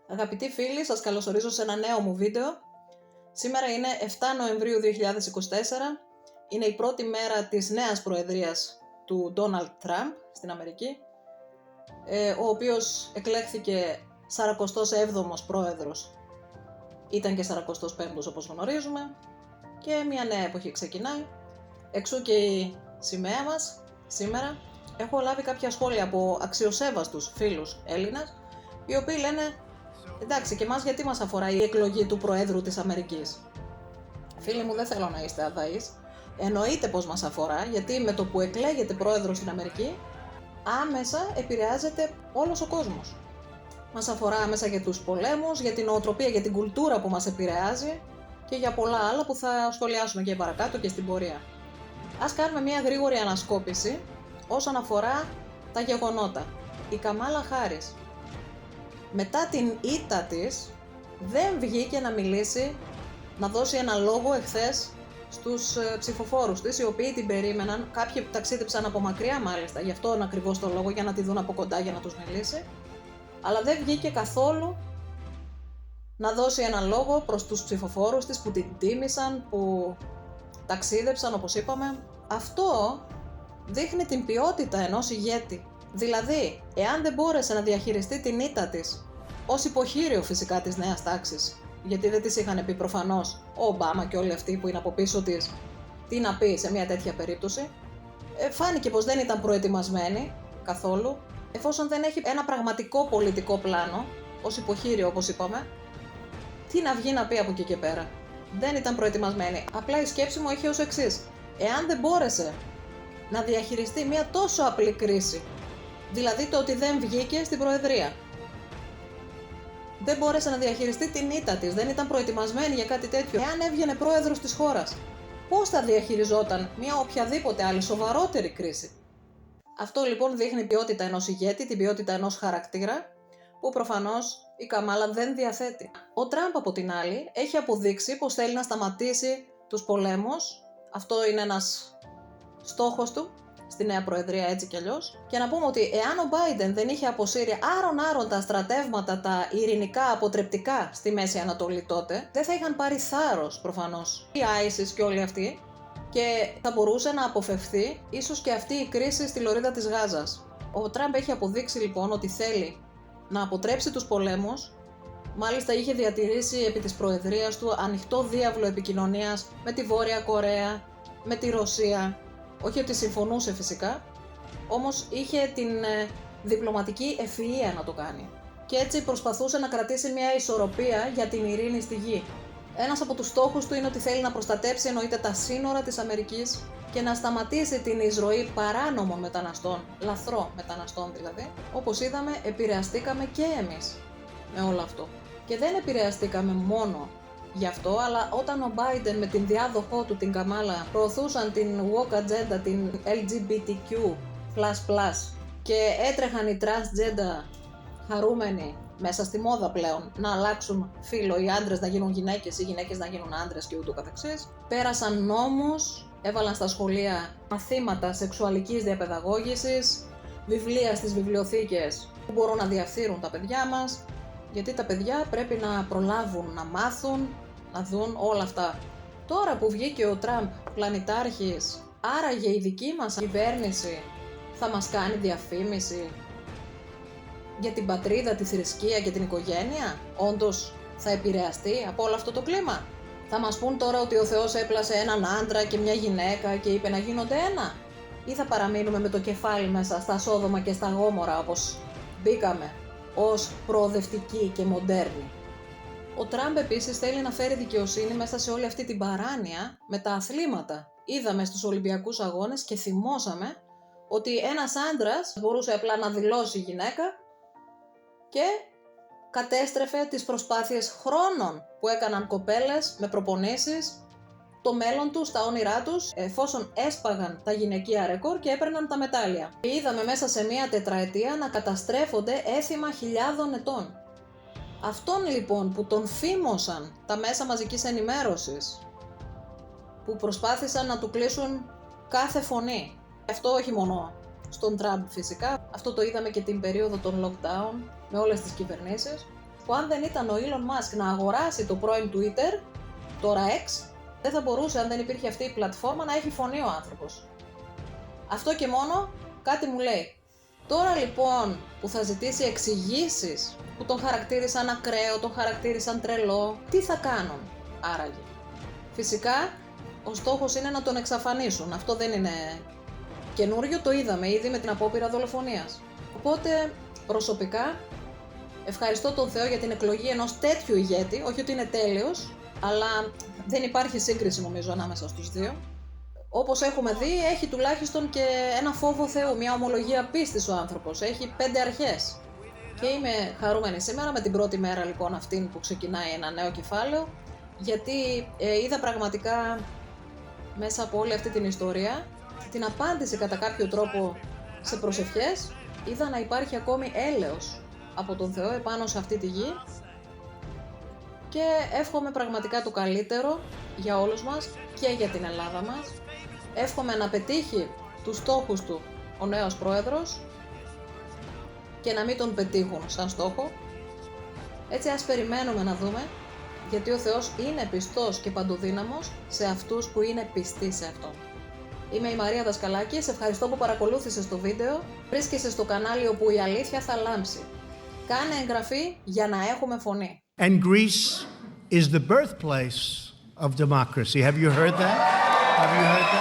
Αγαπητοί φίλοι, σας καλωσορίζω σε ένα νέο μου βίντεο. Σήμερα είναι 7 Νοεμβρίου 2024, είναι η πρώτη μέρα της νέας προεδρίας του Ντόναλντ Τραμπ στην Αμερική, ο οποίος εκλέχθηκε 47ος πρόεδρος, ήταν και 45ος όπως γνωρίζουμε, και μια νέα εποχή ξεκινάει. Εξού και η σημαία μας σήμερα. Έχω λάβει κάποια σχόλια από αξιοσέβαστους φίλους Έλληνας, οι οποίοι λένε: εντάξει, και εμάς γιατί μας αφορά η εκλογή του Προέδρου της Αμερικής? Φίλοι μου, δεν θέλω να είστε αδαείς. Εννοείται πως μας αφορά, γιατί με το που εκλέγεται πρόεδρος στην Αμερική, άμεσα επηρεάζεται όλος ο κόσμος. Μας αφορά άμεσα για τους πολέμους, για την νοοτροπία, για την κουλτούρα που μας επηρεάζει και για πολλά άλλα που θα σχολιάσουμε και παρακάτω και στην πορεία. Ας κάνουμε μια γρήγορη ανασκόπηση όσον αφορά τα γεγονότα. Η Καμάλα Χάρις, μετά την ήττα της, δεν βγήκε να μιλήσει, να δώσει ένα λόγο εχθές στους ψηφοφόρους της, οι οποίοι την περίμεναν. Κάποιοι ταξίδεψαν από μακριά μάλιστα, γι' αυτόν ακριβώς το λόγο, για να τη δουν από κοντά, για να τους μιλήσει. Αλλά δεν βγήκε καθόλου να δώσει ένα λόγο προς τους ψηφοφόρους της που την τίμησαν, που ταξίδεψαν όπως είπαμε. Αυτό δείχνει την ποιότητα ενός ηγέτη. Δηλαδή, εάν δεν μπόρεσε να διαχειριστεί την ήττα της, ως υποχείριο φυσικά της νέας τάξης, γιατί δεν της είχαν πει προφανώς ο Ομπάμα και όλοι αυτοί που είναι από πίσω της τι να πει σε μια τέτοια περίπτωση, φάνηκε πως δεν ήταν προετοιμασμένη καθόλου, εφόσον δεν έχει ένα πραγματικό πολιτικό πλάνο, ως υποχείριο όπως είπαμε, τι να βγει να πει από εκεί και πέρα? Δεν ήταν προετοιμασμένη. Απλά η σκέψη μου έχει ως εξής: εάν δεν μπόρεσε να διαχειριστεί μια τόσο απλή κρίση, δηλαδή το ότι δεν βγήκε στην Προεδρία, δεν μπόρεσε να διαχειριστεί την ήττα της, δεν ήταν προετοιμασμένη για κάτι τέτοιο, εάν έβγαινε πρόεδρος της χώρας, πώς θα διαχειριζόταν μια οποιαδήποτε άλλη σοβαρότερη κρίση? Αυτό λοιπόν δείχνει ποιότητα ενός ηγέτη, την ποιότητα ενός χαρακτήρα, που προφανώς η Καμάλα δεν διαθέτει. Ο Τραμπ από την άλλη έχει αποδείξει πως θέλει να σταματήσει τους πολέμους. Αυτό είναι ένας στόχος του στη νέα προεδρία, έτσι κι αλλιώς. Και να πούμε ότι εάν ο Biden δεν είχε αποσύρει άρον-άρον τα στρατεύματα, τα ειρηνικά αποτρεπτικά στη Μέση Ανατολή τότε, δεν θα είχαν πάρει θάρρος προφανώς η ISIS και όλοι αυτοί, και θα μπορούσε να αποφευθεί ίσως και αυτή η κρίση στη λωρίδα της Γάζας. Ο Τραμπ έχει αποδείξει λοιπόν ότι θέλει να αποτρέψει τους πολέμους. Μάλιστα είχε διατηρήσει επί της προεδρίας του ανοιχτό διάβλο επικοινωνίας με τη Βόρεια Κορέα, με τη Ρωσία. Όχι ότι συμφωνούσε φυσικά, όμως είχε την διπλωματική ευφυΐα να το κάνει. Και έτσι προσπαθούσε να κρατήσει μια ισορροπία για την ειρήνη στη γη. Ένας από τους στόχους του είναι ότι θέλει να προστατέψει εννοείται τα σύνορα της Αμερικής και να σταματήσει την εισρωή παράνομων μεταναστών, λαθρό μεταναστών δηλαδή. Όπως είδαμε, επηρεαστήκαμε και εμείς με όλο αυτό. Και δεν επηρεαστήκαμε μόνο γι' αυτό, αλλά όταν ο Biden με την διάδοχό του, την Καμάλα, προωθούσαν την woke agenda, την LGBTQ++, και έτρεχαν οι transgender χαρούμενοι μέσα στη μόδα πλέον να αλλάξουν φύλο, οι άντρες να γίνουν γυναίκες, οι γυναίκες να γίνουν άντρες και ούτω καθεξής, πέρασαν νόμους, έβαλαν στα σχολεία μαθήματα σεξουαλικής διαπαιδαγώγησης, βιβλία στις βιβλιοθήκες που μπορούν να διαφθείρουν τα παιδιά μας, γιατί τα παιδιά πρέπει να προλάβουν να μάθουν, να δουν όλα αυτά. Τώρα που βγήκε ο Τραμπ πλανητάρχης, άραγε η δική μας κυβέρνηση θα μας κάνει διαφήμιση για την πατρίδα, τη θρησκεία και την οικογένεια? Όντως θα επηρεαστεί από όλο αυτό το κλίμα? Θα μας πούν τώρα ότι ο Θεός έπλασε έναν άντρα και μια γυναίκα και είπε να γίνονται ένα? Ή θα παραμείνουμε με το κεφάλι μέσα στα Σόδομα και στα Γόμορα όπως μπήκαμε, ως προοδευτικοί και μοντέρνοι? Ο Τραμπ επίσης θέλει να φέρει δικαιοσύνη μέσα σε όλη αυτή την παράνοια με τα αθλήματα. Είδαμε στους Ολυμπιακούς Αγώνες και θυμώσαμε ότι ένας άντρας μπορούσε απλά να δηλώσει γυναίκα και κατέστρεφε τις προσπάθειες χρόνων που έκαναν κοπέλες με προπονήσεις, το μέλλον τους, τα όνειρά τους, εφόσον έσπαγαν τα γυναικεία ρεκόρ και έπαιρναν τα μετάλλια. Και είδαμε μέσα σε μία τετραετία να καταστρέφονται έθιμα χιλιάδων ετών. Αυτόν λοιπόν που τον φήμωσαν τα μέσα μαζικής ενημέρωσης, που προσπάθησαν να του κλείσουν κάθε φωνή. Αυτό όχι μόνο στον Τραμπ φυσικά, αυτό το είδαμε και την περίοδο των lockdown με όλες τις κυβερνήσεις. που αν δεν ήταν ο Elon Musk να αγοράσει το πρώην Twitter, τώρα X, δεν θα μπορούσε, αν δεν υπήρχε αυτή η πλατφόρμα, να έχει φωνή ο άνθρωπος. Αυτό και μόνο κάτι μου λέει. Τώρα λοιπόν που θα ζητήσει εξηγήσεις, που τον χαρακτήρισαν ακραίο, τον χαρακτήρισαν τρελό, τι θα κάνουν άραγε? Φυσικά ο στόχος είναι να τον εξαφανίσουν. Αυτό δεν είναι καινούριο, το είδαμε ήδη με την απόπειρα δολοφονίας. Οπότε προσωπικά ευχαριστώ τον Θεό για την εκλογή ενός τέτοιου ηγέτη, όχι ότι είναι τέλειος, αλλά δεν υπάρχει σύγκριση νομίζω ανάμεσα στους δύο. Όπως έχουμε δει, έχει τουλάχιστον και ένα φόβο Θεού, μια ομολογία πίστης ο άνθρωπος, έχει 5 αρχές. Και είμαι χαρούμενη σήμερα με την πρώτη μέρα λοιπόν αυτήν που ξεκινάει ένα νέο κεφάλαιο, γιατί είδα πραγματικά μέσα από όλη αυτή την ιστορία την απάντηση κατά κάποιο τρόπο σε προσευχές, είδα να υπάρχει ακόμη έλεος από τον Θεό επάνω σε αυτή τη γη και εύχομαι πραγματικά το καλύτερο για όλους μας και για την Ελλάδα μας. Εύχομαι να πετύχει τους στόχους του ο νέος πρόεδρος και να μην τον πετύχουν σαν στόχο. Έτσι ας περιμένουμε να δούμε, γιατί ο Θεός είναι πιστός και παντοδύναμος σε αυτούς που είναι πιστοί σε Αυτόν. Είμαι η Μαρία Δασκαλάκη, σε ευχαριστώ που παρακολούθησες το βίντεο. Βρίσκεσαι στο κανάλι όπου η αλήθεια θα λάμψει. Κάνε εγγραφή για να έχουμε φωνή. And Greece is the birthplace of democracy. Have you heard that? Have you heard that?